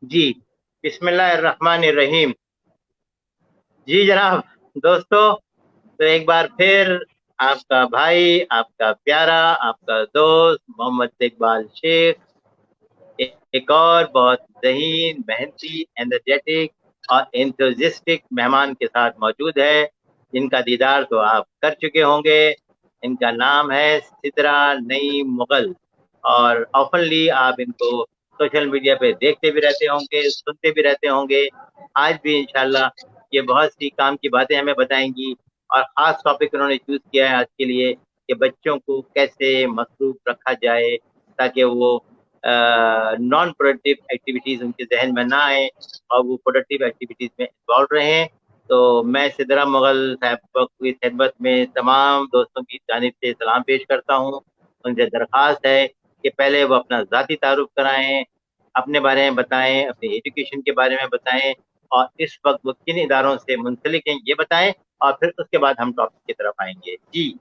जी। बिस्मिल्लाहिर्रहमानिर्रहीम। जी जनाब, दोस्तों, तो एक बार फिर आपका भाई, आपका प्यारा, आपका दोस्त मोहम्मद इकबाल शेख एक और बहुत ज़हीन, मेहनती, एनर्जेटिक और एंथुसियास्टिक मेहमान के साथ मौजूद है, जिनका दीदार तो आप कर चुके होंगे। इनका नाम है सिदरा नईम मुगल, और ऑफनली आप इनको सोशल मीडिया पे देखते भी रहते होंगे, सुनते भी रहते होंगे। आज भी इंशाल्लाह ये बहुत सी काम की बातें हमें बताएंगी, और ख़ास टॉपिक उन्होंने चूज़ किया है आज के लिए कि बच्चों को कैसे मसरूफ रखा जाए ताकि वो नॉन प्रोडक्टिव एक्टिविटीज उनके जहन में ना आए और वो प्रोडक्टिव एक्टिविटीज में इन्वॉल्व रहें। तो मैं सिदरा मुगल साहब की खिदमत में तमाम दोस्तों की जानिब से सलाम पेश करता हूँ। उनसे दरख्वास्त है कि पहले वो अपना ज़ाती तारुफ कराएं, अपने बारे में बताएं, अपनी एजुकेशन के बारे में बताएं, और इस वक्त वो किन इदारों से मुंसलिक हैं ये बताएं, और फिर उसके बाद हम टॉपिक की तरफ आएंगे। जी।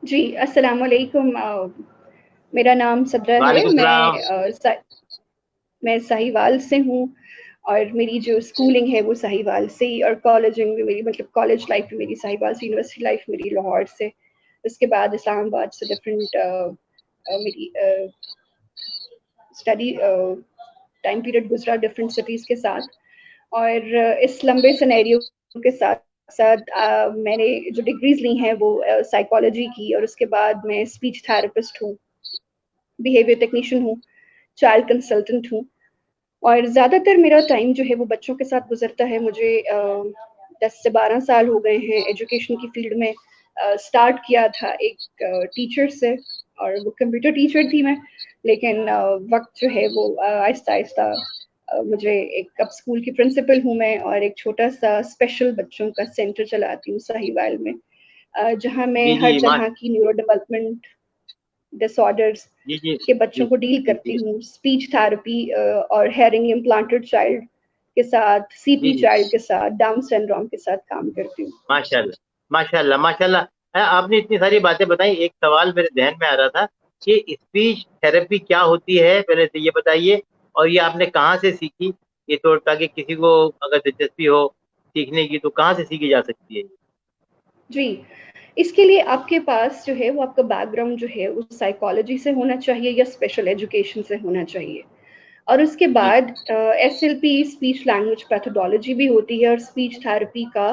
जी, अस्सलाम वालेकुम। मेरा नाम सदरा है। वालेकुम सलाम। मैं साहिवाल से हूँ और मेरी जो स्कूलिंग है वो साहिवाल से ही, और कॉलेजिंग भी मेरी, मतलब कॉलेज लाइफ भी मेरी साहिवाल से, यूनिवर्सिटी लाइफ मेरी लाहौर से। उसके बाद इस्लामाबाद से डिफरेंट मेरी स्टडी टाइम पीरियड गुजरा डिफरेंट सिटीज़ के साथ। और इस लंबे सिनेरियो के साथ साथ मैंने जो डिग्रीज ली हैं वो साइकोलॉजी की, और उसके बाद मैं स्पीच थेरेपिस्ट हूँ, बिहेवियर टेक्नीशियन हूँ, चाइल्ड कंसल्टेंट हूँ। और ज़्यादातर मेरा टाइम जो है वो बच्चों के साथ गुजरता है। मुझे 10 से 12 साल हो गए हैं एजुकेशन की फील्ड में। स्टार्ट किया था एक टीचर से, और वो कंप्यूटर टीचर थी मैं। लेकिन वक्त जो है वो आहिस्ता आहिस्ता मुझे एक, अब स्कूल की प्रिंसिपल हूँ मैं, और एक छोटा सा स्पेशल बच्चों का सेंटर चलाती हूँ साहिवाल में, जहाँ मैं जी हर जी तरह की न्यूरो डेवलपमेंट डिसऑर्डर्स जी जी के जी बच्चों को डील जी करती जी हूँ। स्पीच थेरेपी और हेयरिंग इम्प्लांटेड चाइल्ड के साथ, जी सीपी जी। चाइल्ड के साथ, डाउन सिंड्रोम के साथ काम करती हूँ। माशाल्लाह, माशाल्लाह, माशाल्लाह। आपने इतनी सारी बातें बताई, एक सवाल मेरे जहन में आ रहा था कि स्पीच थेरेपी क्या होती है, पहले तो ये बताइए। और ये आपने कहाँ से सीखी? ये तो ताकि किसी को अगर दिलचस्पी हो सीखने की तो कहाँ से सीखी जा सकती है? जी, इसके लिए आपके पास जो है वो आपका बैकग्राउंड जो है वो साइकोलॉजी से होना चाहिए या स्पेशल एजुकेशन से होना चाहिए। और उसके जी बाद एसएलपी, स्पीच लैंग्वेज पैथोलॉजी भी होती है, और स्पीच थेरेपी का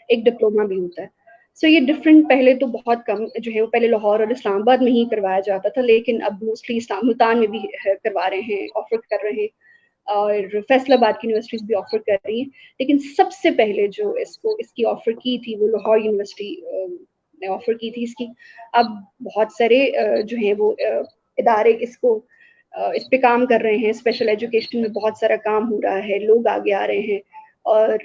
एक डिप्लोमा भी होता है। सो ये डिफरेंट, पहले तो बहुत कम जो है वो पहले लाहौर और इस्लामाबाद में ही करवाया जाता था, लेकिन अब मोस्टली इस्लाम मुल्तान में भी करवा रहे हैं, ऑफर कर रहे हैं, और फैसलाबाद की यूनिवर्सिटीज भी ऑफर कर रही हैं। लेकिन सबसे पहले जो इसकी ऑफर की थी वो लाहौर यूनिवर्सिटी ने ऑफर की थी इसकी। अब बहुत सारे जो है वो इदारे इसको इस पे काम कर रहे हैं। स्पेशल एजुकेशन में बहुत सारा काम हो रहा है, लोग आगे आ रहे हैं, और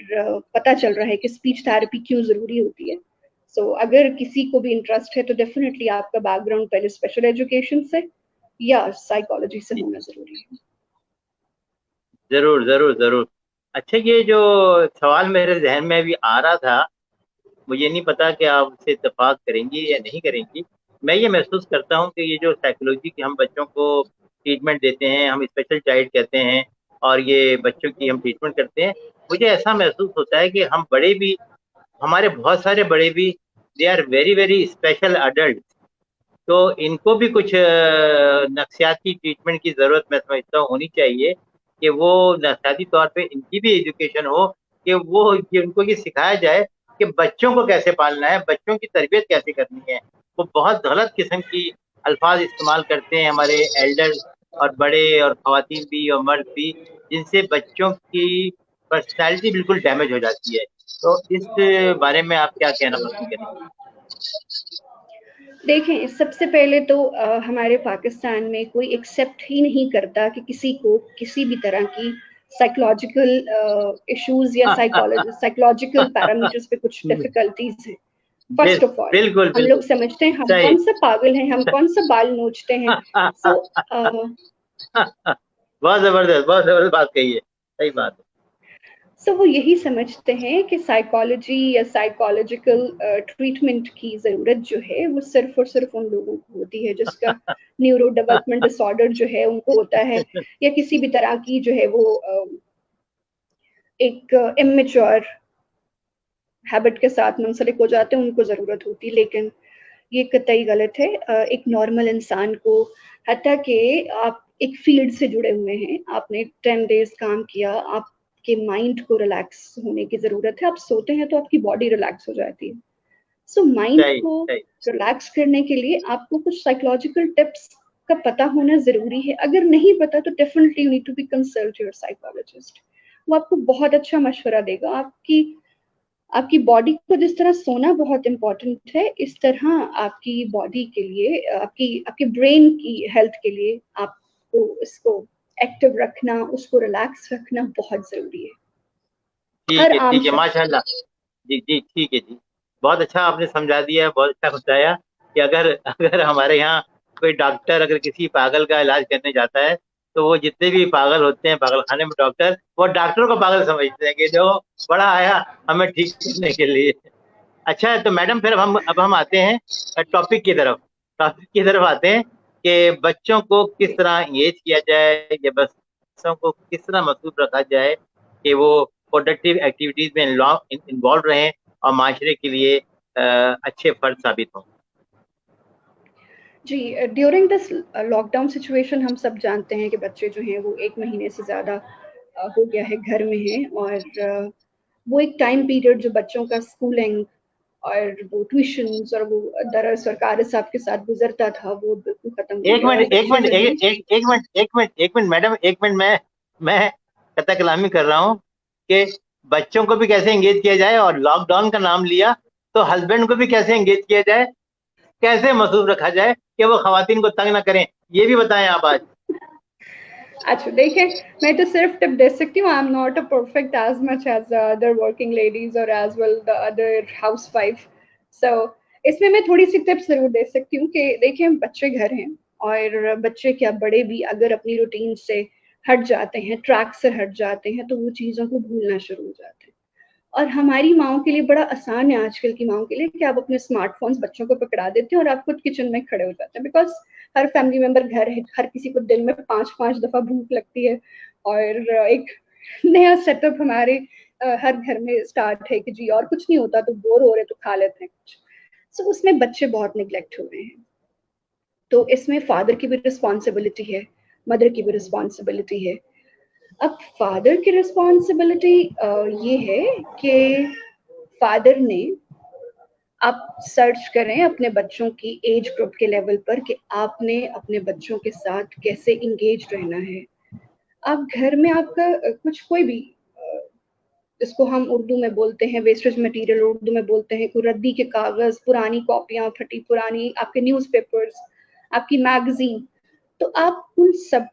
पता चल रहा है कि स्पीच थेरेपी क्यों ज़रूरी होती है। अगर किसी को भी इंटरेस्ट है तो डेफिनेटली आपका बैकग्राउंड पहले स्पेशल एजुकेशन से या साइकोलॉजी से जी। होना ज़रूरी है। जरूर जरूर जरूर। अच्छा, ये जो सवाल मेरे जहन में अभी आ रहा था, मुझे नहीं पता कि आप उससे इत्तेफाक करेंगी या नहीं करेंगी। मैं ये महसूस करता हूँ कि ये जो साइकोलॉजी की हम बच्चों को ट्रीटमेंट देते हैं, हम स्पेशल चाइल्ड कहते हैं, और ये बच्चों की हम ट्रीटमेंट करते हैं, मुझे ऐसा महसूस होता है कि हम बड़े भी, हमारे बहुत सारे बड़े भी, they are very very special adult. तो इनको भी कुछ नफ्सियाती ट्रीटमेंट की जरूरत मैं समझता हूँ होनी चाहिए, कि वो नफ्सियाती तौर पे इनकी भी एजुकेशन हो, कि वो, कि उनको ये सिखाया जाए कि बच्चों को कैसे पालना है, बच्चों की तरबियत कैसे करनी है। वो बहुत गलत किस्म की अल्फाज इस्तेमाल करते हैं हमारे एल्डर्स, और बड़े और खवातीन भी और मर्द भी, जिनसे बच्चों की पर्सनैलिटी बिल्कुल डैमेज हो जाती है। तो इस बारे में आप क्या कहना पसंद करेंगे? देखें, सबसे पहले तो हमारे पाकिस्तान में कोई एक्सेप्ट ही नहीं करता कि किसी को किसी भी तरह की साइकोलॉजिकल इश्यूज या साइकोलॉजिकल पैरामीटर्स पे कुछ डिफिकल्टीज है। फर्स्ट ऑफ ऑल, बिल्कुल हम लोग बिल्कुल समझते हैं हम सही। कौन सा पागल हैं, हम कौन सा बाल नोचते हैं। सो बहुत जबरदस्त बात कही है। सही बात है। सो वो यही समझते हैं कि साइकोलॉजी या साइकोलॉजिकल ट्रीटमेंट की ज़रूरत जो है वो सिर्फ और सिर्फ उन लोगों को होती है जिसका न्यूरो डेवलपमेंट डिसऑर्डर जो है उनको होता है, या किसी भी तरह की जो है वो एक इमेच्योर हैबिट के साथ मुंसलिक हो जाते हैं, उनको ज़रूरत होती है। लेकिन ये कतई गलत है। एक नॉर्मल इंसान को, हत्ता कि आप एक फील्ड से जुड़े हुए हैं, आपने 10 डेज काम किया, आपके माइंड को रिलैक्स होने की ज़रूरत है। आप सोते हैं तो आपकी बॉडी रिलैक्स हो जाती है। सो माइंड सही को सही। रिलैक्स करने के लिए आपको कुछ साइकोलॉजिकल टिप्स का पता होना ज़रूरी है। अगर नहीं पता तो definitely you need to be consult your psychologist. वो आपको बहुत अच्छा मशवरा देगा। आपकी आपकी बॉडी को जिस तरह सोना बहुत इम्पोर्टेंट है, इस तरह आपकी बॉडी के लिए, आपकी आपके ब्रेन की हेल्थ के लिए आपको इसको एक्टिव रखना, उसको रिलैक्स रखना बहुत ज़रूरी है, हर आम ठीक है शख्स को। माशाल्लाह। जी जी ठीक है जी। बहुत अच्छा आपने समझा दिया, बहुत अच्छा बताया कि अगर अगर हमारे यहाँ कोई डॉक्टर अगर किसी पागल का इलाज करने जाता है, तो वो जितने भी पागल होते हैं पागल खाने में डॉक्टर, वो डॉक्टर को पागल समझते हैं कि जो बड़ा आया हमें ठीक करने के लिए। अच्छा है, तो मैडम फिर अब हम आते हैं टॉपिक की तरफ। टॉपिक की तरफ आते हैं कि बच्चों को किस तरह एंगेज किया जाए, या बच्चों को किस तरह मसरूफ रखा जाए कि वो प्रोडक्टिव एक्टिविटीज में इन्वॉल्व रहें और माशरे के लिए अच्छे फर्द साबित हों। जी, ड्यूरिंग दिस लॉकडाउन सिचुएशन हम सब जानते हैं कि बच्चे जो हैं वो 1 महीने से ज़्यादा हो गया है घर में हैं, और वो एक टाइम पीरियड जो बच्चों का स्कूलिंग और वो ट्यूशन्स और वो दरस और क़ारी साहब के साथ गुज़रता था, वो बिल्कुल ख़त्म हो एक गया, और मिनट एक बच्चे मिनट जो हैं। एक मिनट मैडम, एक मिनट। मैं कथा कलामी कर रहा हूँ कि बच्चों को भी कैसे एंगेज किया जाए, और लॉकडाउन का नाम लिया तो हस्बैंड को भी कैसे एंगेज किया जाए, कैसे मसरूफ रखा जाए कि वो खवातीन को तंग ना करें, ये भी बताएं आप आज। अच्छा देखिए, मैं तो सिर्फ टिप दे सकती हूँ। I am not a perfect as much as the other working ladies और as well the other housewife. So इसमें मैं थोड़ी सी टिप्स जरूर दे सकती हूँ कि देखिए, बच्चे घर हैं, और बच्चे क्या बड़े भी अगर अपनी रूटीन से हट जाते हैं, ट्रैक से हट जाते हैं, तो वो चीज़ों को भूलना शुरू हो जाते हैं। और हमारी माओ के लिए बड़ा आसान है, आजकल की माओ के लिए, कि आप अपने स्मार्टफोन्स बच्चों को पकड़ा देते हैं और आप खुद किचन में खड़े हो जाते हैं, बिकॉज हर फैमिली मेंबर घर है, हर किसी को दिन में 5-5 दफा भूख लगती है, और एक नया सेटअप हमारे हर घर में स्टार्ट है कि जी और कुछ नहीं होता तो बोर हो रहे तो खा लेते हैं कुछ। सो उसमें बच्चे बहुत निग्लेक्ट हो रहे हैं। तो इसमें फादर की भी रिस्पॉन्सिबिलिटी है, मदर की भी रिस्पॉन्सिबिलिटी है। अब फादर की रिस्पॉन्सिबिलिटी ये है कि फादर ने, आप सर्च करें अपने बच्चों की एज ग्रुप के लेवल पर कि आपने अपने बच्चों के साथ कैसे इंगेज रहना है। आप घर में आपका कुछ कोई भी जिसको हम उर्दू में बोलते हैं वेस्टेज मटेरियल, उर्दू में बोलते हैं कोई रद्दी के कागज, पुरानी कॉपियां, फटी पुरानी आपके न्यूज़पेपर्स, आपकी मैगजीन, तो आप उन सब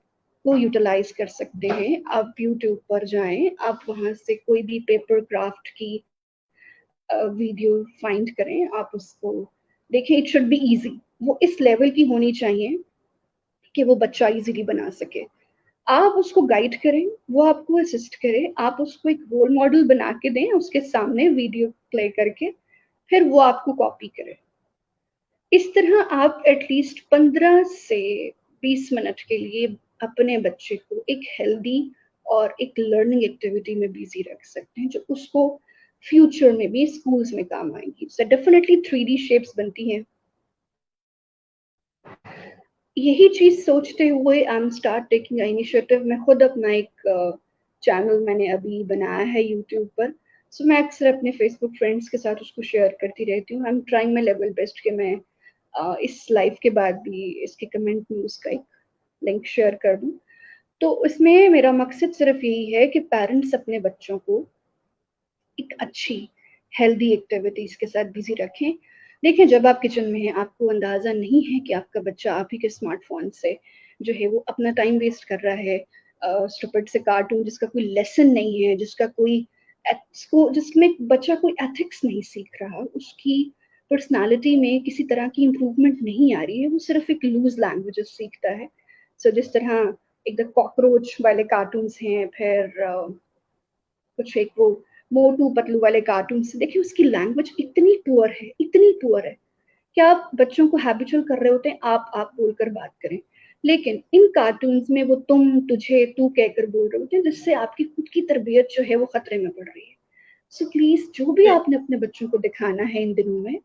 को यूटिलाइज कर सकते हैं। आप यूट्यूब पर जाएं, आप वहां से कोई भी पेपर क्राफ्ट की वीडियो फाइंड करें, आप उसको देखें। इट शुड बी इजी, वो इस लेवल की होनी चाहिए कि वो बच्चा इजीली बना सके। आप उसको गाइड करें, वो आपको असिस्ट करे, आप उसको एक रोल मॉडल बना के दें, उसके सामने वीडियो प्ले करके, फिर वो आपको कॉपी करे। इस तरह आप एटलीस्ट 15 से 20 मिनट के लिए अपने बच्चे को एक हेल्दी और एक लर्निंग एक्टिविटी में बिजी रख सकते हैं, जो उसको फ्यूचर में भी स्कूल्स में काम आएंगी। सो डेफिनेटली 3D शेप्स बनती हैं। यही चीज सोचते हुए I am start taking initiative. मैं खुद अपना एक चैनल मैंने अभी बनाया है यूट्यूब पर। सो मैं अक्सर अपने फेसबुक फ्रेंड्स के साथ उसको शेयर करती रहती हूँ। I am trying my level best कि मैं इस लाइफ के बाद भी इसके कमेंट में उसका एक लिंक शेयर कर दूँ। तो इसमें मेरा मकसद सिर्फ यही है कि पेरेंट्स अपने बच्चों को एक अच्छी हेल्दी एक्टिविटीज के साथ बिजी रखें। देखिए, जब आप किचन में हैं, आपको अंदाजा नहीं है कि आपका बच्चा आप ही के स्मार्टफोन से जो है वो अपना टाइम वेस्ट कर रहा है, स्टूपिड से कार्टून जिसका कोई लेसन नहीं है, जिसका कोई जिसमें बच्चा कोई एथिक्स नहीं सीख रहा, उसकी पर्सनालिटी में किसी तरह की इम्प्रूवमेंट नहीं आ रही है, वो सिर्फ एक लूज लैंग्वेजेस सीखता है। जिस तरह एक द कॉकरोच वाले कार्टून्स हैं, फिर कुछ एक वो मोटू पतलू वाले कार्टून से, देखिए उसकी लैंग्वेज इतनी पुअर है, इतनी पुअर है। क्या आप बच्चों को हैबिचुअल कर रहे होते हैं आप बोलकर बात करें, लेकिन इन कार्टून्स में वो तुम तुझे तू कहकर बोल रहे होते हैं, जिससे आपकी खुद की तरबियत जो है वो खतरे में पड़ रही है। सो प्लीज जो भी आपने अपने बच्चों को दिखाना है इन दिनों में,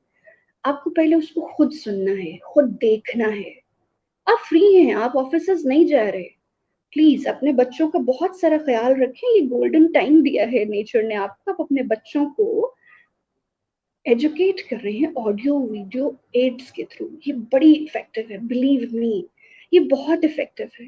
आपको पहले उसको खुद सुनना है, खुद देखना है। आप फ्री हैं, आप ऑफिस नहीं जा रहे, प्लीज अपने बच्चों का बहुत सारा ख्याल रखें। ये गोल्डन टाइम दिया है नेचर ने आपको, आप अपने बच्चों को एजुकेट कर रहे हैं ऑडियो वीडियो एड्स के थ्रू। ये बड़ी इफेक्टिव है, बिलीव मी, ये बहुत इफेक्टिव है।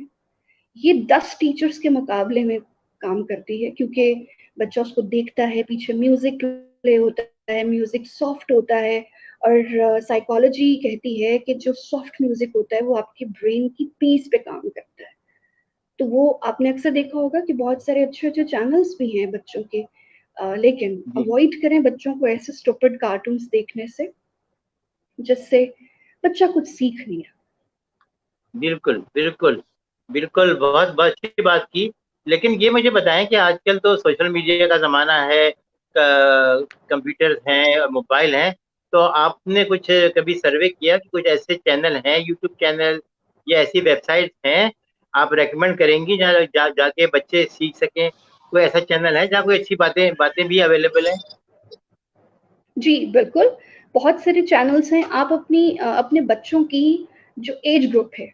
ये 10 टीचर्स के मुकाबले में काम करती है, क्योंकि बच्चा उसको देखता है, पीछे म्यूजिक प्ले होता है, म्यूजिक सॉफ्ट होता है, और साइकोलॉजी कहती है कि जो सॉफ्ट म्यूजिक होता है वो आपके ब्रेन की पीस पे काम करता है। तो वो आपने अक्सर देखा होगा कि बहुत सारे अच्छे अच्छे चैनल्स भी हैं बच्चों के, लेकिन जी अवॉइड करें बच्चों को ऐसे स्टूपिड कार्टून्स देखने से, जिससे बच्चा कुछ सीख नहीं रहा। बिल्कुल बिल्कुल बिल्कुल, बहुत बहुत अच्छी बात की। लेकिन ये मुझे बताएं कि आजकल तो सोशल मीडिया का जमाना है, कंप्यूटर्स हैं और मोबाइल हैं, तो आपने कुछ कभी सर्वे किया कि कुछ ऐसे चैनल हैं, यूट्यूब चैनल या ऐसी वेबसाइट्स हैं आप रेकमेंड करेंगी जहाँ जाके बच्चे सीख सकें? कोई ऐसा चैनल है जहाँ कोई अच्छी बातें बातें भी अवेलेबल हैं? जी बिल्कुल, बहुत सारे चैनल्स हैं। आप अपने बच्चों की जो एज ग्रुप है,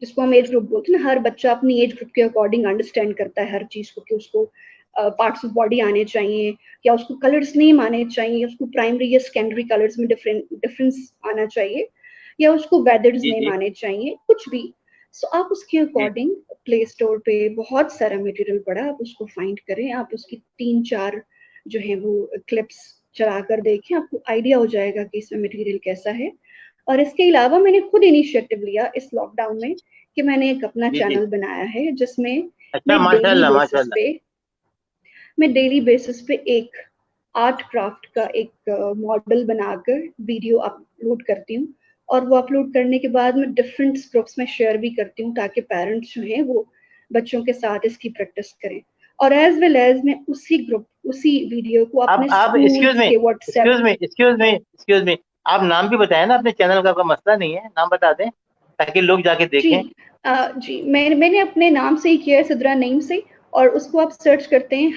जिसको हम एज ग्रुप बोलते हैं ना, हर बच्चा अपनी एज ग्रुप के अकॉर्डिंग अंडरस्टैंड करता है हर चीज को, कि उसको पार्ट्स ऑफ बॉडी आने चाहिए, या उसको कलर्स नेम आने चाहिए, उसको प्राइमरी या सेकेंडरी कलर्स में डिफरेंस आना चाहिए, या उसको वेदर्स जी नेम जी आने चाहिए, कुछ भी। सो आप उसके जी अकॉर्डिंग प्ले स्टोर पे बहुत सारा मटेरियल पड़ा, आप उसको फाइंड करें, आप उसकी 3-4 जो है वो क्लिप्स चला कर देखें, आपको आइडिया हो जाएगा कि इसमें मटेरियल कैसा है। और इसके अलावा मैंने खुद इनिशिएटिव लिया इस लॉकडाउन में, कि मैंने एक अपना जी जी। चैनल बनाया है, जिसमें अच्छा, मैं डेली माशाल्लाह बेसिस माशाल्लाह। पे मैं डेली बेसिस पे एक आर्ट क्राफ्ट का एक मॉडल बनाकर वीडियो अपलोड करती हूँ, और वो अपलोड करने के बाद मैं डिफरेंट ग्रुप्स में शेयर भी करती हूँ, ताकि पेरेंट्स जो हैं वो बच्चों के साथ इसकी प्रैक्टिस करें। और एज वेल एज मैं उसी ग्रुप उसी वीडियो को अपने आप एक्सक्यूज स्कूल्स मी के व्हाट्सएप। एक्सक्यूज मी, आप नाम भी बताएं ना अपने चैनल का, कोई मसला नहीं है, नाम बता दें ताकि लोग जाके जी देखें। जी, मैंने अपने नाम से ही किया है, सिद्रा नेम से। और उसको आप सर्च करते हैं,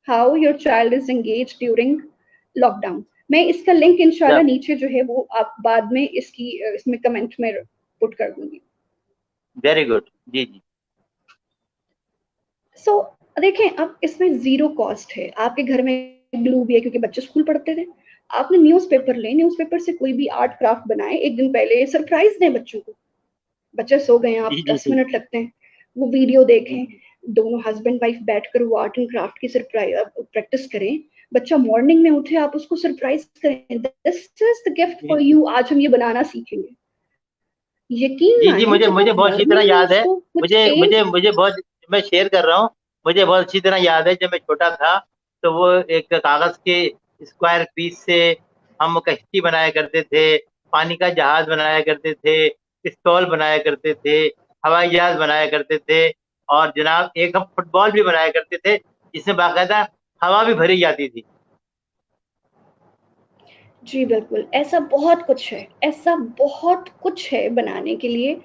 how your child is engage during lockdown. मैं इसका लिंक इंशाल्लाह जब नीचे जो है वो आप बाद में इसमें कमेंट में पुट कर दूंगी। Very good. जी जी सो देखें, अब इसमें जीरो कॉस्ट है, आपके घर में ग्लू भी है क्योंकि बच्चे स्कूल पढ़ते थे। आपने न्यूज़पेपर लें, न्यूज़पेपर से कोई भी आर्ट क्राफ्ट बनाए, एक दिन पहले सरप्राइज दें बच्चों को। बच्चे सो गए हैं, आप जी जी 10 जी मिनट लगते हैं, वो वीडियो जी देखें, जी दोनों हस्बैंड वाइफ बैठकर वो आर्ट एंड क्राफ्ट की सरप्राइज प्रैक्टिस करें। बच्चा मॉर्निंग में उठे, आप उसको सरप्राइज करें, दिस इज द गिफ्ट जी फॉर जी यू, आज हम ये बनाना सीखेंगे। यकीन जी जी, माने मुझे जब मुझे आप बहुत अच्छी तरह मॉर्निंग में याद है। उसको कुछ मुझे मुझे पेंट। मुझे बहुत, मैं शेयर कर रहा हूँ, मुझे बहुत अच्छी तरह याद है। जब मैं छोटा था तो वो एक कागज के स्क्वायर पीस से हम कश्ती बनाया करते थे, पानी का जहाज बनाया करते थे, पिस्तौल बनाया करते थे, हवाई जहाज बनाया करते थे, और जनाब एक हम फुटबॉल भी बनाया करते थे जिसमें बाकायदा हवा भी भरी जाती थी। जी बिल्कुल, ऐसा बहुत कुछ है, ऐसा बहुत कुछ है बनाने के लिए।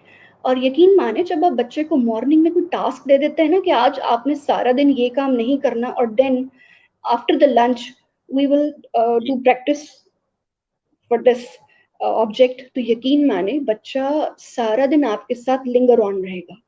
और यकीन माने जब आप बच्चे को मॉर्निंग में कोई टास्क दे देते हैं ना, कि आज आपने सारा दिन ये काम नहीं करना, और then after the lunch we will जी। Do practice for this object, तो यकीन माने बच्चा सारा दिन आपके साथ लिंगर ऑन रहेगा,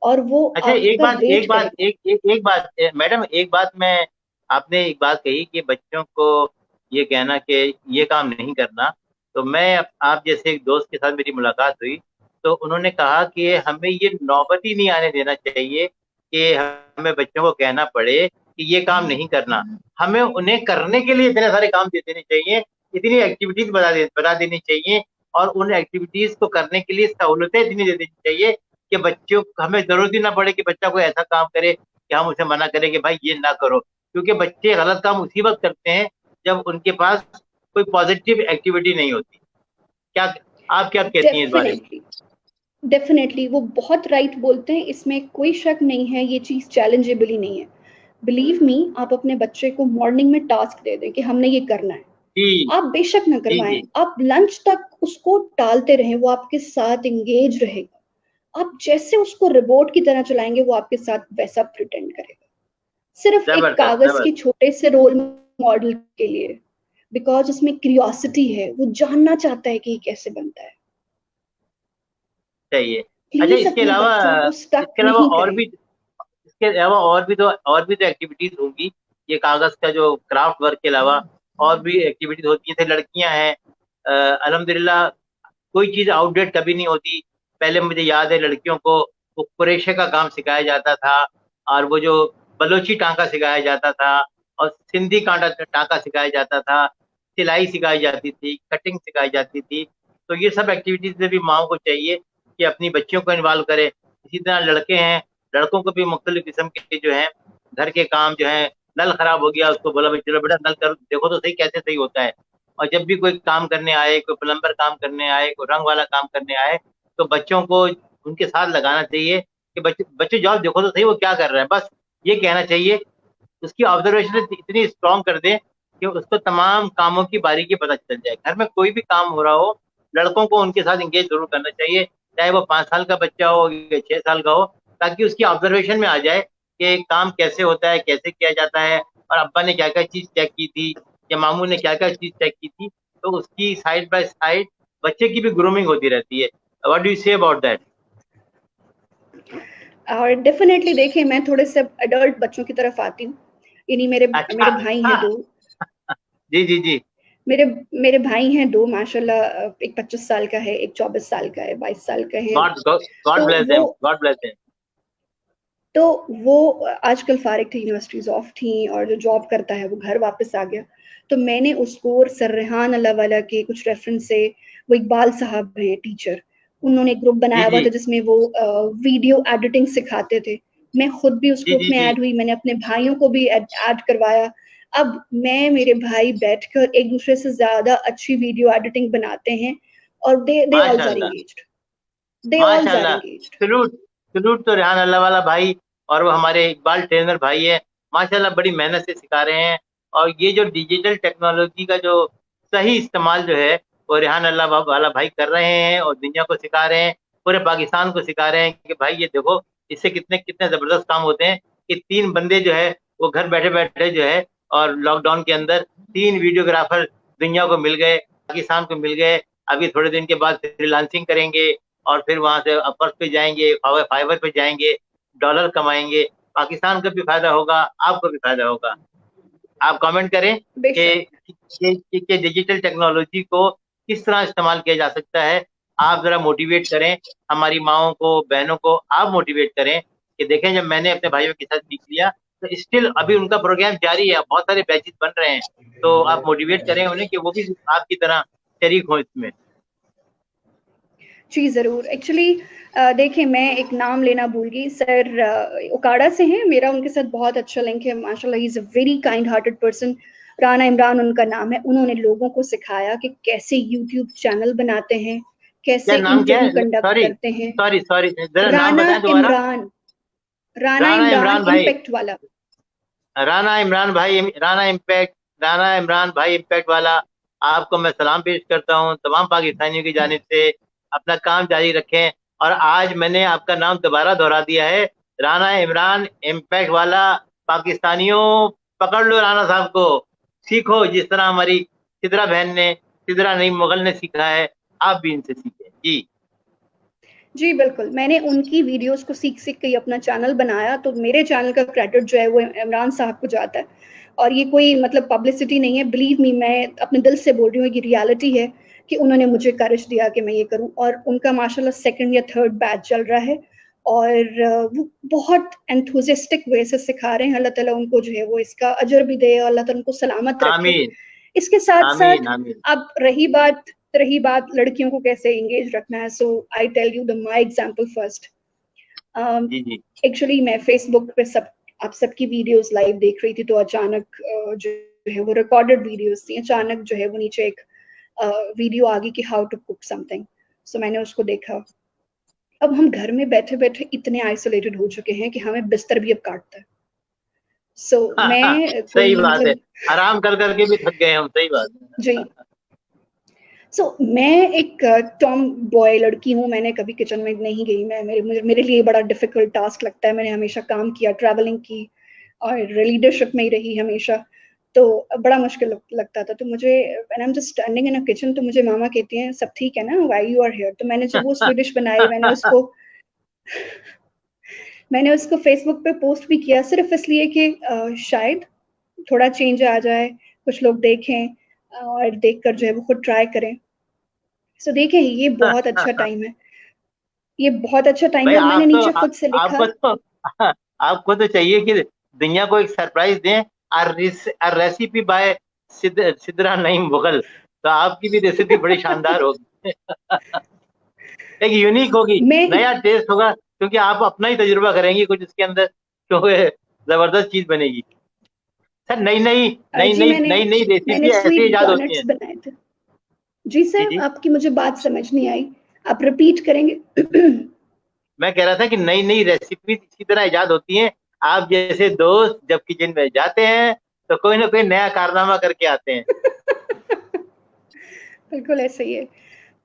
और वो अच्छा, आपका वेट करेगा। एक बात मैडम, एक बात मैं, आपने एक बात कही कि बच्चों को ये कहना कि ये काम नहीं करना, तो मैं आप जैसे एक दोस्त के साथ मेरी मुलाकात हुई, तो उन्होंने कहा कि हमें ये नौबत ही नहीं आने देना चाहिए कि हमें बच्चों को कहना पड़े कि ये काम नहीं करना। हमें उन्हें करने के लिए इतने सारे काम दे देने चाहिए, इतनी एक्टिविटीज बता देनी चाहिए, और उन एक्टिविटीज को करने के लिए सहूलतें इतनी दे देनी चाहिए कि बच्चों हमें जरूरत ही ना पड़े कि बच्चा कोई ऐसा काम करे कि हम उसे मना करें कि भाई ये ना करो, क्योंकि बच्चे गलत काम उसी वक्त करते हैं जब उनके पास कोई पॉजिटिव एक्टिविटी नहीं होती। क्या आप क्या कहती हैं इस बारे में? डेफिनेटली, डेफिनेटली वो बहुत राइट बोलते हैं, इसमें कोई शक नहीं है, ये चीज चैलेंजेबल ही नहीं है। बिलीव मी, आप अपने बच्चे को मॉर्निंग में टास्क दे दें कि हमने ये करना है, जी आप बेशक ना जी करवाएं, जी। आप लंच तक उसको टालते रहें, वो आपके साथ एंगेज रहेगा। आप जैसे उसको रोबोट की तरह चलाएंगे, वो आपके साथ वैसा प्रिटेंड करेगा, सिर्फ एक जबरदस्त कागज के जबरदस्त। छोटे से रोल मॉडल के लिए, बिकॉज उसमें क्यूरियोसिटी है, वो जानना चाहता है कि ये कैसे बनता है। चाहिए। अच्छा, प्लीज अपने बच्चों को स्टक इसके अलावा नहीं और करें। भी, इसके अलावा और भी तो एक्टिविटीज होंगी, ये कागज का जो क्राफ्ट वर्क के अलावा और भी एक्टिविटीज होती है। जैसे लड़कियां हैं, अल्हम्दुलिल्लाह कोई चीज आउटडेट कभी नहीं होती। पहले मुझे याद है लड़कियों को वो कुरेशे का काम सिखाया जाता था, और वो जो बलोची टांका सिखाया जाता था, और सिंधी कांटा टांका सिखाया जाता था, सिलाई सिखाई जाती थी, कटिंग सिखाई जाती थी। तो ये सब एक्टिविटीज में भी माओ को चाहिए कि अपनी बच्चियों को इन्वॉल्व करे। इसी तरह लड़के हैं, लड़कों को भी मुख्तलिफ किस्म के जो है घर के काम जो है, नल खराब हो गया, उसको बोला भाई चलो बेटा नल कर देखो तो सही कैसे सही होता है। और जब भी कोई काम करने आए, कोई प्लम्बर काम करने आए, कोई रंग वाला काम करने आए, तो बच्चों को उनके साथ लगाना चाहिए कि बच्चे बच्चे जाओ देखो तो सही वो क्या कर रहा है, बस ये कहना चाहिए। उसकी ऑब्जर्वेशन इतनी स्ट्रांग कर दे कि उसको तमाम कामों की बारीकी पता चल जाए। घर में कोई भी काम हो रहा हो, लड़कों को उनके साथ इंगेज जरूर करना चाहिए, चाहे वो 5 साल का बच्चा हो या 6 साल का हो, ताकि उसकी ऑब्जर्वेशन में आ जाए कि काम कैसे होता है, कैसे किया जाता है, और अब्बा ने क्या क्या चीज चेक की थी, या मामू ने क्या क्या चीज चेक की थी। तो उसकी साइड बाय साइड बच्चे की भी ग्रूमिंग होती रहती है। What do you say about that? और डेफिनेटली देखिए, मैं थोड़े से अडल्ट बच्चों की तरफ आती हूँ, यानी मेरे अच्छा। मेरे भाई हैं हाँ, दो। जी जी जी। मेरे मेरे भाई हैं दो माशाल्लाह, एक 25 साल का है, एक 24 साल का है, 22 साल का है। गॉड गॉड तो ब्लेस वो देम, गॉड ब्लेस देम। तो वो आजकल फारिग थी, यूनिवर्सिटीज ऑफ थी, और जो जॉब करता है वो घर वापस आ गया। तो मैंने उसको सररेहान अल्लाह वाला के कुछ रेफरेंस से, वो इकबाल साहब हैं टीचर, उन्होंने एक ग्रुप जी बनाया हुआ जी था जिसमें वो वीडियो एडिटिंग सिखाते थे। मैं खुद भी उस जी ग्रुप जी में जी। ऐड हुई, मैंने अपने भाइयों को भी ऐड करवाया। अब मैं मेरे भाई बैठकर एक दूसरे से ज्यादा अच्छी वीडियो एडिटिंग बनाते हैं, और दे ऑल आर माशाल्लाह एंगेज्ड, दे ऑल आर माशाल्लाह। एंगेज्ड। सलूट, सलूट तो रेहान अल्लाह वाला भाई और वो हमारे इकबाल ट्रेनर भाई है, माशाल्लाह बड़ी मेहनत से सिखा रहे हैं। और ये जो डिजिटल टेक्नोलॉजी का जो सही इस्तेमाल जो है, वो रेहान अल्लाह वाला भाई कर रहे हैं और दुनिया को सिखा रहे हैं, पूरे पाकिस्तान को सिखा रहे हैं कि भाई ये देखो इससे कितने कितने जबरदस्त काम होते हैं। कि 3 बंदे जो है वो घर बैठे बैठे जो है, और लॉकडाउन के अंदर 3 वीडियोग्राफर दुनिया को मिल गए, पाकिस्तान को मिल गए। अभी थोड़े दिन के बाद फ्रीलांसिंग करेंगे, और फिर वहां से अपवर्क पे जाएंगे, फाइवर पे जाएंगे, डॉलर कमाएंगे। पाकिस्तान को भी फायदा होगा, आपको भी फायदा होगा। आप कमेंट करें बेशक। कि डिजिटल टेक्नोलॉजी को किस तरह इस्तेमाल किया जा सकता है। आप जरा मोटिवेट करें हमारी माओ को, बहनों को आप मोटिवेट करें कि देखें जब मैंने अपने भाइयों के साथ सीख लिया, तो स्टिल अभी उनका प्रोग्राम जारी है, बहुत सारे बैचेस बन रहे हैं। तो आप मोटिवेट करें उन्हें कि वो भी आपकी तरह शरीक हो इसमें। जी ज़रूर। एक्चुअली देखिए, मैं एक नाम लेना भूल गई सर, ओकाड़ा से हैं, मेरा उनके साथ बहुत अच्छा लिंक है माशाल्लाह, he is a very kind hearted person. Rana Imran उनका नाम है, उन्होंने लोगों को सिखाया कि कैसे यूट्यूब चैनल बनाते हैं, क्या कैसे नाम क्या इंटरव्यू है? कंडक्ट सॉरी करते हैं। सॉरी सॉरी, जरा नाम राना बताएं दोबारा। इमरान, राना राणा इमरान इमरान भाई। इम्पैक्ट वाला। राणा इमरान भाई, राणा इम्पैक्ट, राणा इमरान भाई इम्पैक्ट वाला, आपको मैं सलाम पेश करता हूँ तमाम पाकिस्तानियों की जानिब से। अपना काम जारी रखें। और आज मैंने आपका नाम दोबारा दोहरा दिया है, राणा इमरान इम्पैक्ट वाला। पाकिस्तानियों, पकड़ लो राणा साहब को, सीखो जिस तरह हमारी सिद्रा बहन ने, सिद्रा नहीं मुगल ने सीखा है, आप भी इनसे सीखें जी। जी, बिल्कुल, मैंने उनकी वीडियोज़ को सीख-सीख के ही अपना चैनल बनाया, तो मेरे चैनल का क्रेडिट जो है वो इमरान साहब को जाता है। और ये कोई मतलब पब्लिसिटी नहीं है, बिलीव मी, मैं अपने दिल से बोल रही हूँ, ये रियलिटी है कि उन्होंने मुझे करेज दिया कि मैं ये करूँ, और उनका माशाल्लाह सेकंड या थर्ड बैच चल रहा है, और वो बहुत एंथुसियास्टिक वे से सिखा रहे हैं। अल्लाह ताला उनको जो है वो इसका अजर भी दे, और अल्लाह ताला उनको सलामत रखे। आमीन इसके साथ-साथ, आमीन आमीन। अब रही बात लड़कियों को कैसे एंगेज रखना है, so I tell you the my example first. जी जी एक्चुअली मैं फेसबुक पे सब आप सबकी वीडियोस लाइव देख रही थी, तो अचानक जो है वो रिकॉर्डेड वीडियोस थी, अचानक जो है वो नीचे एक वीडियो आ गई कि हाउ टू कुक समथिंग। सो मैंने उसको देखा। अब हम घर में बैठे बैठे इतने आइसोलेटेड हो चुके हैं कि हमें बिस्तर भी अब काटता है। सो मैं सही कोई बात है, मतलब आराम कर करके भी थक गए हम, सही बात जी। सो मैं एक टॉम बॉय लड़की हूँ, मैंने कभी किचन में नहीं गई, मैं मेरे लिए बड़ा डिफिकल्ट टास्क लगता है। मैंने हमेशा काम किया, ट्रैवलिंग की और लीडरशिप में ही रही हमेशा, तो बड़ा मुश्किल लगता था। तो मुझे when I am just standing in a kitchen, तो मुझे मामा कहती हैं सब ठीक है ना, व्हाई यू आर हियर। तो मैंने जब वो स्वीडिश बनाई, मैंने उसको फेसबुक पे पोस्ट भी किया, सिर्फ इसलिए कि शायद थोड़ा चेंज आ जाए, कुछ लोग देखें और देखकर जो है वो खुद ट्राई करें। सो देखें, ये बहुत अच्छा है। टाइम है, ये बहुत अच्छा टाइम भाई है। और मैंने आप तो नीचे खुद से लिखा, आपको तो आपको तो चाहिए कि दुनिया को एक सरप्राइज दें, और रेसिपी बाय सिद्रा नईम मुगल, तो आपकी भी रेसिपी बड़ी शानदार होगी। एक यूनिक होगी, मैं नया टेस्ट होगा, क्योंकि आप अपना ही तजुर्बा करेंगी कुछ इसके अंदर, तो ये जबरदस्त चीज बनेगी। सर, नई नई नई जी, नई मैंने नई नई मैंने रेसिपी ऐसे स्वीट इजाद होती डोनट्स हैं। बनाए थे। जी जी सर, जी, आपकी मुझे बात समझ नहीं आई, आप रिपीट करेंगे? मैं कह रहा था कि नई नई रेसिपी इसी तरह इजाद होती हैं। आप जैसे दोस्त जब किचन में जाते हैं तो कोई ना कोई नया कारनामा करके आते हैं। बिल्कुल ऐसा ही है।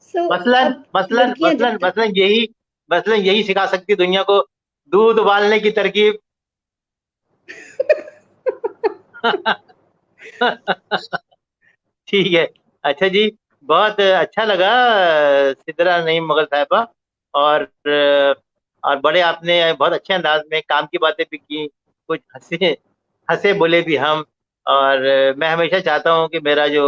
सो मसलन अब मसलन लड़कियां जब मसलन तक मसलन यही सिखा सकती है दुनिया को, दूध उबालने की तरकीब। ठीक है। अच्छा जी, बहुत अच्छा लगा सिद्रा नईम मुगल साहिबा। और और बड़े आपने बहुत अच्छे अंदाज में काम की बातें भी की, कुछ हंसे हंसे बोले भी हम। और मैं हमेशा चाहता हूँ कि मेरा जो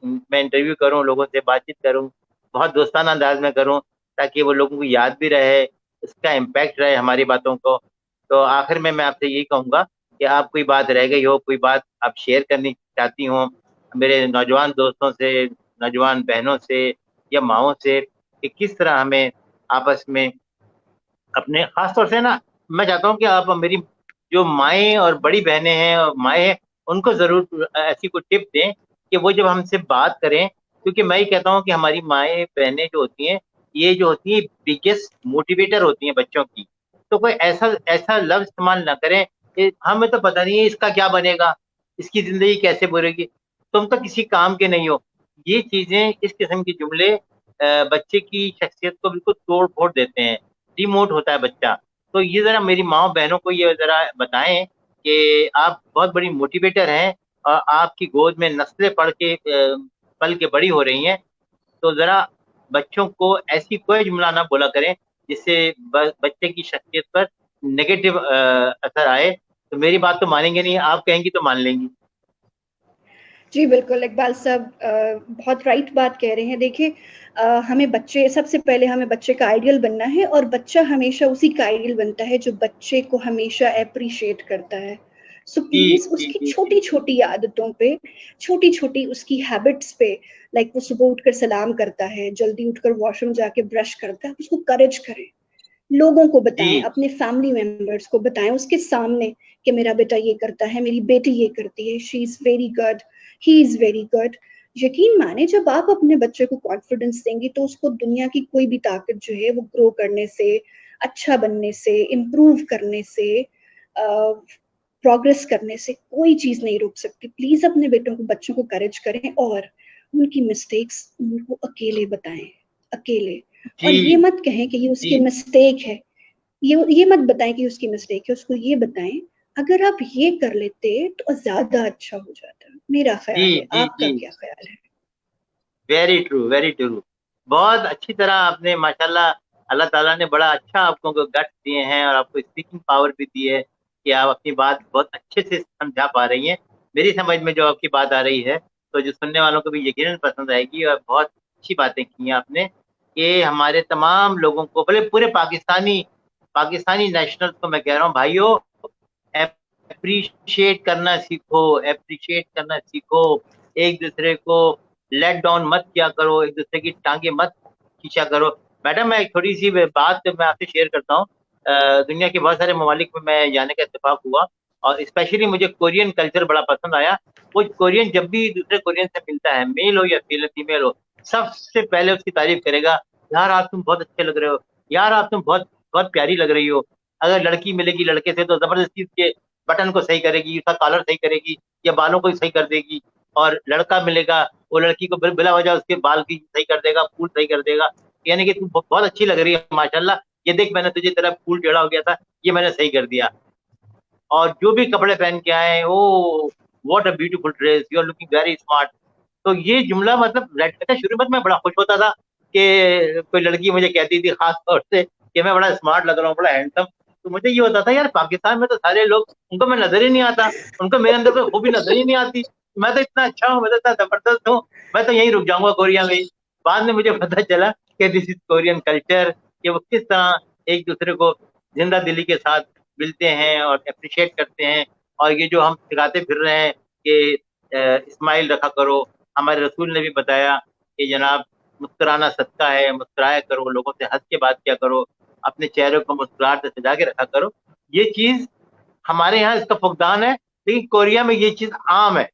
मैं इंटरव्यू करूँ, लोगों से बातचीत करूँ, बहुत दोस्ताना अंदाज में करूँ, ताकि वो लोगों को याद भी रहे, उसका इम्पैक्ट रहे हमारी बातों को। तो आखिर में मैं आपसे यही कहूंगा कि आप कोई बात रह गई हो, कोई बात आप शेयर करनी चाहती हो मेरे नौजवान दोस्तों से, नौजवान बहनों से या माओ से, कि किस तरह हमें आपस में अपने, खास तौर से ना, मैं चाहता हूँ कि आप मेरी जो माएँ और बड़ी बहनें हैं और माएँ हैं, उनको जरूर ऐसी कोई टिप दें कि वो जब हमसे बात करें, क्योंकि मैं ही कहता हूँ कि हमारी माएँ बहनें जो होती हैं, ये जो होती है बिगेस्ट मोटिवेटर होती हैं बच्चों की। तो कोई ऐसा ऐसा लफ्ज इस्तेमाल ना करें कि हमें तो पता नहीं है इसका क्या बनेगा, इसकी जिंदगी कैसे बुरेगी, तुम तो किसी काम के नहीं हो। ये चीजें, इस किस्म के जुमले बच्चे की शख्सियत को बिल्कुल तोड़ फोड़ देते हैं, डिमोट होता है बच्चा। तो ये जरा मेरी माँ बहनों को ये जरा बताएं कि आप बहुत बड़ी मोटिवेटर हैं, और आपकी गोद में नस्लें पल के बड़ी हो रही हैं। तो जरा बच्चों को ऐसी कोई जुमला ना बोला करें जिससे बच्चे की शख्सियत पर नेगेटिव असर आए। तो मेरी बात तो मानेंगे नहीं, आप कहेंगी तो मान लेंगी। जी, बिल्कुल, इकबाल साहब बहुत राइट बात कह रहे हैं। देखिए, हमें बच्चे, सबसे पहले हमें बच्चे का आइडियल बनना है, और बच्चा हमेशा उसी का आइडियल बनता है जो बच्चे को हमेशा एप्रिशिएट करता है। सो जी प्लीज़ जी उसकी जी जी। छोटी-छोटी आदतों पे, छोटी-छोटी उसकी हैबिट्स पे, लाइक वो सुबह उठकर सलाम करता है, जल्दी उठकर वॉशरूम जाके ब्रश करता है, उसको करेज करें। लोगों को बताएं, जी अपने फैमिली मेंबर्स को बताएं उसके सामने कि मेरा बेटा ये करता है, मेरी बेटी ये करती है, she is very good, he is very good. यकीन माने, जब आप अपने बच्चे को कॉन्फिडेंस देंगे तो उसको दुनिया की कोई भी ताकत जो है वो ग्रो करने से, अच्छा बनने से, इम्प्रूव करने से, प्रोग्रेस करने से कोई चीज नहीं रोक सकती। प्लीज अपने बेटों को, बच्चों को करेज करें, और उनकी मिस्टेक्स उनको अकेले बताएं, अकेले। जी और ये मत कहें कि ये उसकी जी मिस्टेक है, ये मत बताएं कि उसकी मिस्टेक है, उसको ये बताएं अगर आप ये कर लेते तो ज्यादा अच्छा हो जाता। मेरा जी ख्याल है, जी आपका जी। क्या ख्याल है? Very true, very true. बहुत अच्छी तरह आपने माशाल्लाह, अल्लाह ताला ने बड़ा अच्छा आपको गट्स दिए हैं, और आपको स्पीकिंग पावर भी दी है कि आप अपनी बात बहुत अच्छे से समझा पा रही हैं। मेरी समझ में जो आपकी बात आ रही है, तो जो सुनने वालों को भी यकीनन पसंद आएगी। और बहुत अच्छी बातें की हैं आपने कि हमारे तमाम लोगों को, भले पूरे पाकिस्तानी पाकिस्तानी नेशनल्स को मैं कह रहा हूँ, भाइयों, अप्रिशिएट करना सीखो, अप्रिशिएट करना सीखो। एक दूसरे को लेट डाउन मत किया करो, एक दूसरे की टांगे मत खींचा करो। मैडम, मैं एक थोड़ी सी बात मैं आपसे शेयर करता हूँ। दुनिया के बहुत सारे ममालिक में मैं जाने का इत्तेफाक हुआ, और स्पेशली मुझे कोरियन कल्चर बड़ा पसंद आया। वो कोरियन जब भी दूसरे कोरियन से मिलता है, मेल हो या फीमेल हो, सबसे पहले उसकी तारीफ करेगा, यार आप तुम बहुत अच्छे लग रहे हो, यार आप तुम बहुत बहुत प्यारी लग रही हो। अगर लड़की मिलेगी लड़के से तो जबरदस्ती उसके बटन को सही करेगी, उसका कॉलर सही करेगी, या बालों को सही कर देगी। और लड़का मिलेगा, वो लड़की को बिला वजह उसके बाल की सही कर देगा, फूल सही कर देगा। यानी कि तू बहुत अच्छी लग रही है माशाल्लाह, ये देख मैंने तुझे, तेरा फूल टेढ़ा हो गया था, ये मैंने सही कर दिया। और जो भी कपड़े पहन के आए, oh what a beautiful dress, you are looking very smart. तो ये जुमला मतलब रहता, शुरू में तो मैं बड़ा खुश होता था कि कोई लड़की मुझे कहती थी खास तौर से कि मैं बड़ा स्मार्ट लग रहा हूँ, बड़ा हैंडसम। तो मुझे ये होता था यार, पाकिस्तान में तो सारे लोग, उनको मैं नजर ही नहीं आता, उनको मेरे अंदर कोई खूबी नजर ही नहीं आती। मैं तो इतना अच्छा हूँ, मैं तो इतना जबरदस्त हूँ, मैं तो यहीं रुक जाऊंगा कोरिया में ही। बाद में मुझे पता चला कि दिस इज कोरियन कल्चर, कि वो किस तरह एक दूसरे को जिंदा दिली के साथ मिलते हैं और अप्रिशिएट करते हैं। और ये जो हम सिखाते फिर रहे हैं कि स्माइल रखा करो, हमारे रसूल ने भी बताया कि जनाब मुस्कुराना सदका है, मुस्कुराया करो, लोगों से हंस के बात किया करो, अपने चेहरे को मुस्कुराहट से सजा के रखा करो। ये चीज हमारे यहाँ इसका फुकदान है, लेकिन कोरिया में ये चीज आम है।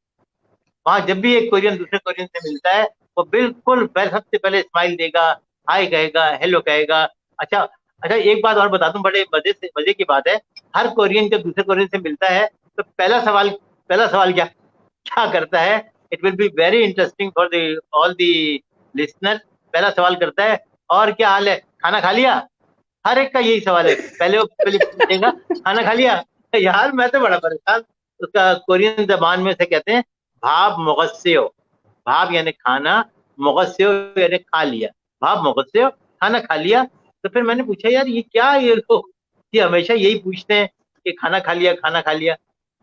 वहां जब भी एक कोरियन दूसरे कोरियन से मिलता है, वो बिल्कुल पहले सबसे पहले स्माइल देगा, हाय कहेगा, हेलो कहेगा। अच्छा, अच्छा एक बात और बता दूं, बड़े मजे की बात है। हर कोरियन जब दूसरे कोरियन से मिलता है तो पहला सवाल क्या क्या करता है? It will be very interesting for the all the listener. पहला सवाल करता है, और क्या हाल है, खाना खा लिया? हर एक का यही सवाल है, पहले वो पहले पूछेगा खाना खा लिया। यार मैं तो बड़ा परेशान। उसका कोरियन जबान में से कहते हैं भाप मोगस्यो। भाप यानी खाना, मोगस्यो यानी खा लिया। भाप मोगस्यो, खाना खा लिया। तो फिर मैंने पूछा यार ये क्या, ये लोग ये हमेशा यही पूछते हैं कि खाना खा लिया, खाना खा लिया।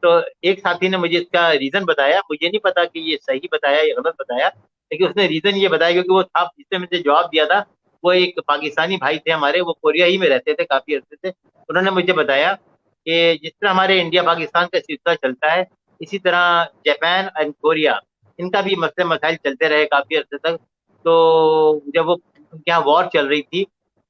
तो एक साथी ने मुझे इसका रीजन बताया, मुझे नहीं पता कि ये सही बताया या गलत बताया, लेकिन उसने रीजन ये बताया क्योंकि वो था जिसने मुझे जवाब दिया था, वो एक पाकिस्तानी भाई थे हमारे, वो कोरिया ही में रहते थे काफी अर्से से। उन्होंने मुझे बताया कि जिस तरह हमारे इंडिया पाकिस्तान का सिलसिला चलता है, इसी तरह जापान एंड कोरिया, इनका भी मसले मसाइल चलते रहे काफी अर्से तक। तो जब वो उनके यहाँ वॉर चल रही थी,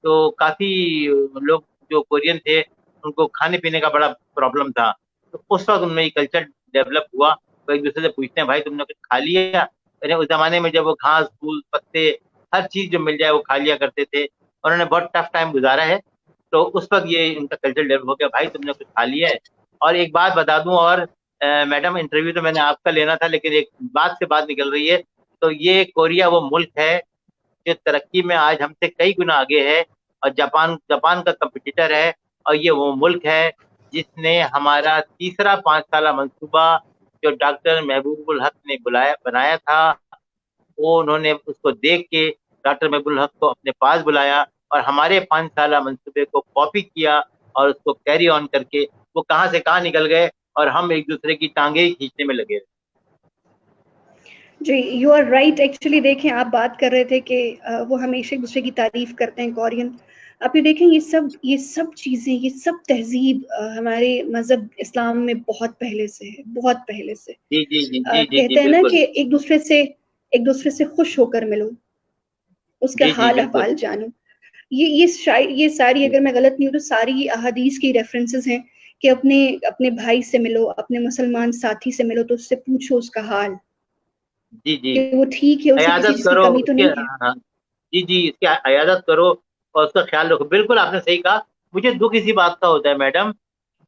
तो काफी लोग जो कोरियन थे उनको खाने पीने का बड़ा प्रॉब्लम था। तो उस वक्त उनमें ये कल्चर डेवलप हुआ, वो एक दूसरे से पूछते हैं भाई तुमने कुछ खा लिया? यानी उस जमाने में जब वो घास फूल पत्ते हर चीज जो मिल जाए वो खा लिया करते थे। उन्होंने बहुत टफ टाइम गुजारा है, तो उस वक्त ये उनका कल्चर डेवलप हो गया, भाई तुमने कुछ खा लिया है? और एक बात बता दूं, और मैडम इंटरव्यू तो मैंने आपका लेना था, लेकिन एक बात से बात निकल रही है। तो ये कोरिया वो मुल्क है जो तरक्की में आज हमसे कई गुना आगे है, और जापान जापान का कंपटीटर है। और ये वो मुल्क है जिसने हमारा तीसरा 5 साला मंसूबा, जो डॉक्टर महबूबुल हक ने बुलाया बनाया था, वो उन्होंने उसको देख के डॉक्टर महबूबुल हक को अपने पास बुलाया, और हमारे 5 साला मंसूबे को कॉपी किया, और उसको कैरी ऑन करके वो कहाँ से कहाँ निकल गए, और हम एक दूसरे की टांगे ही खींचने में लगे। जी, यू आर राइट। एक्चुअली देखें, आप बात कर रहे थे कि वो हमेशा एक दूसरे की तारीफ करते हैं कोरियन। आप ये देखें, ये सब चीज़ें, ये सब तहजीब हमारे मज़हब इस्लाम में बहुत पहले से है, बहुत पहले से। जी जी जी जी जी जी कहते हैं ना बिल्कुल। कि एक दूसरे से खुश होकर मिलो, उसका जी जी हाल बिल्कुल। अहवाल जानो। ये सारी, अगर मैं गलत नहीं हूँ तो सारी अहादीस की रेफरेंसेस हैं कि अपने अपने भाई से मिलो, अपने मुसलमान साथी से मिलो तो उससे पूछो उसका हाल, जी जी। कि वो ठीक है, उसे किसी अयादत चीज की करो कमी तो उसके, नहीं है। हाँ, जी जी, इसकी अयादत करो और उसका ख्याल रखो। बिल्कुल आपने सही कहा। मुझे दुख इसी बात का होता है मैडम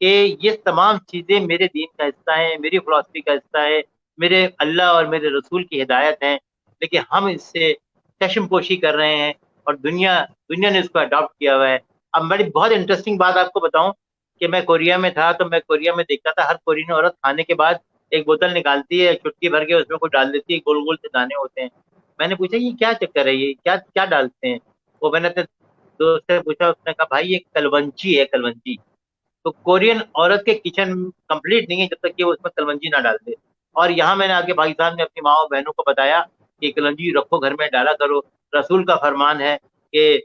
कि ये तमाम चीजें मेरे दीन का हिस्सा है, मेरी फिलॉसफी का हिस्सा है, मेरे अल्लाह और मेरे रसूल की हिदायत है, लेकिन हम इससे चश्मपोशी कर रहे हैं, और दुनिया दुनिया ने इसको अडॉप्ट किया हुआ है। अब बड़ी बहुत इंटरेस्टिंग बात आपको बताऊं कि मैं कोरिया में था, तो मैं कोरिया में देखता था हर कोरियन औरत खाने के बाद एक बोतल निकालती है, चुटकी भर के उसमें कुछ डाल देती है, गोल गोल से दाने होते हैं। मैंने पूछा ये क्या चक्कर है, ये क्या क्या डालते हैं? वो मैंने अपने दोस्त से पूछा, उसने कहा भाई ये कलवंची है, कलवंची। तो कोरियन औरत के किचन कंप्लीट नहीं है जब तक कि वो उसमें कलवंजी ना डाल दे। और यहाँ मैंने आके पाकिस्तान में अपनी माँ और बहनों को बताया कि कलवंजी रखो घर में, डाला करो। रसूल का फरमान है कि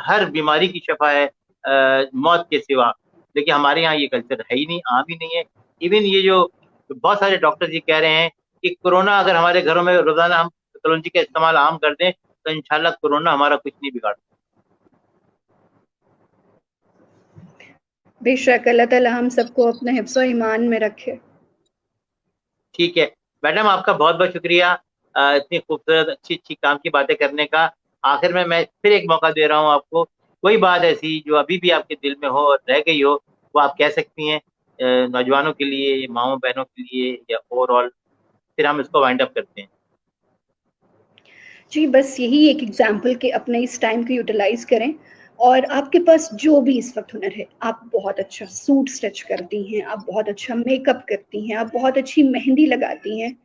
हर बीमारी की शफा है मौत के सिवा। लेकिन हमारे यहाँ ये कल्चर है ही नहीं, आम ही नहीं है। इवन ये जो बहुत सारे डॉक्टर्स ये कह रहे हैं कि कोरोना अगर हमारे घरों में रोजाना हम कलौंजी का इस्तेमाल आम कर दें, तो इंशाल्लाह कोरोना हमारा कुछ नहीं बिगाड़। बेशक अल्लाह ताला हम सबको अपने हिफ्ज़ ईमान में रखे। ठीक है मैडम, आपका बहुत बहुत शुक्रिया इतनी खूबसूरत अच्छी अच्छी काम की बातें करने का। आखिर में मैं फिर एक मौका दे रहा हूँ आपको, कोई बात ऐसी जो अभी भी आपके दिल में हो और रह गई हो, वो आप कह सकती हैं। नौजवानों के लिए, माओ बहनों के लिए, या ओवरऑल, फिर हम इसको वाइंड अप करते हैं। जी, बस यही एक एग्जाम्पल कि अपने इस टाइम को यूटिलाइज करें, और आपके पास जो भी इस वक्त हुनर है, आप बहुत अच्छा सूट स्टिच करती हैं, आप बहुत अच्छा मेकअप करती हैं, आप बहुत अच्छी मेहंदी लगाती हैं,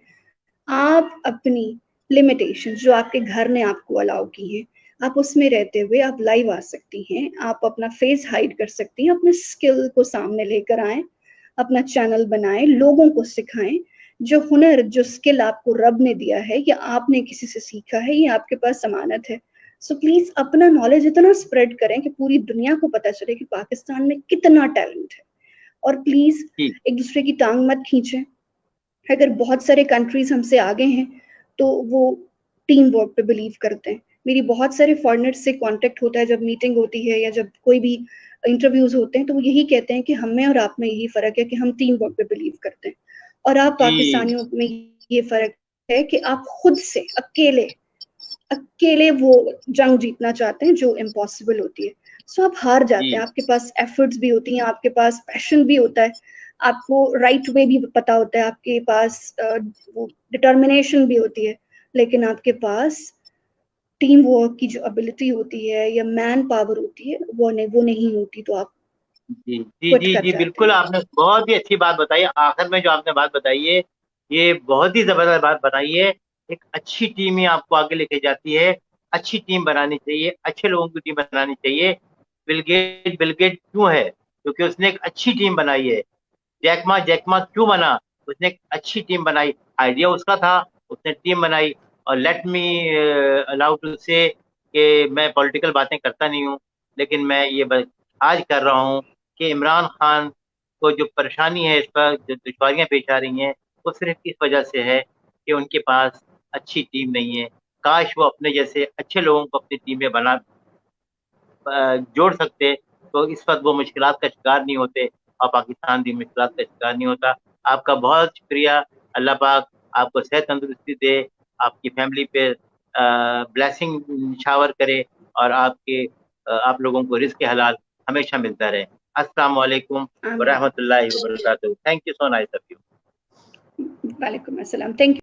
आप अपनी लिमिटेशन जो आपके घर ने आपको अलाउ की है, आप उसमें रहते हुए आप लाइव आ सकती हैं, आप अपना फेस हाइड कर सकती हैं, अपने स्किल को सामने लेकर आएं, अपना चैनल बनाएं, लोगों को सिखाएं। जो हुनर, जो स्किल आपको रब ने दिया है या आपने किसी से सीखा है, ये आपके पास अमानत है। सो प्लीज अपना नॉलेज इतना स्प्रेड करें कि पूरी दुनिया को पता चले कि पाकिस्तान में कितना टैलेंट है। और प्लीज जी एक दूसरे की टांग मत खींचें। अगर बहुत सारे कंट्रीज हमसे आगे हैं तो वो टीम वर्क पे बिलीव करते हैं। मेरी बहुत सारे फॉरेनर्स से कांटेक्ट होता है, जब मीटिंग होती है या जब कोई भी इंटरव्यूज होते हैं, तो वो यही कहते हैं कि हम में और आप में यही फर्क है कि हम टीम वर्क पे बिलीव करते हैं, और आप जी पाकिस्तानियों में ये फर्क है कि आप खुद से अकेले अकेले वो जंग जीतना चाहते हैं जो इम्पॉसिबल होती है। सो आप हार जाते जी हैं, आपके पास एफर्ट्स भी होती हैं, आपके पास पैशन भी होता है, आपको राइट वे भी पता होता है, आपके पास वो डिटर्मिनेशन भी होती है, लेकिन आपके पास टीम वर्क की जो एबिलिटी होती है या मैन पावर होती है, वो नहीं होती, तो आप जी जी क्विट जी कर जी जाते बिल्कुल, हैं। आपने बहुत ही अच्छी बात बताई। आखिर में जो आपने बात बताई है, ये बहुत ही जबरदस्त बात बताई है। एक अच्छी टीम ही आपको आगे लेके जाती है। अच्छी टीम बनानी चाहिए, अच्छे लोगों की टीम बनानी चाहिए। बिल गेट क्यों है? क्योंकि उसने एक अच्छी टीम बनाई है। जैकमा जैकमा क्यों बना? उसने एक अच्छी टीम बनाई। आइडिया उसका था, उसने टीम बनाई। और लेट मी अलाउ टू से कि मैं पॉलिटिकल बातें करता नहीं हूँ, लेकिन मैं ये आज कर रहा हूँ कि इमरान खान को जो परेशानी है, इस पर जो दुश्वारियां पेश आ रही हैं, वो सिर्फ इस वजह से है कि उनके पास अच्छी टीम नहीं है। काश वो अपने जैसे अच्छे लोगों को अपनी टीम में जोड़ सकते, तो इस वक्त वो मुश्किलात का शिकार नहीं होते, और पाकिस्तान भी मुश्किलात का शिकार नहीं होता। आपका बहुत शुक्रिया। अल्लाह पाक आपको सेहत तंदुरुस्ती दे, आपकी फैमिली पे ब्लेसिंग शावर करे, और आप लोगों को रिस्क हलाल हमेशा मिलता रहे। अस्सलाम वालेकुम व आमीन। रहमतुल्लाहि व बरकातहू। Thank you so nice of you. वालेकुम अस्सलाम। थैंक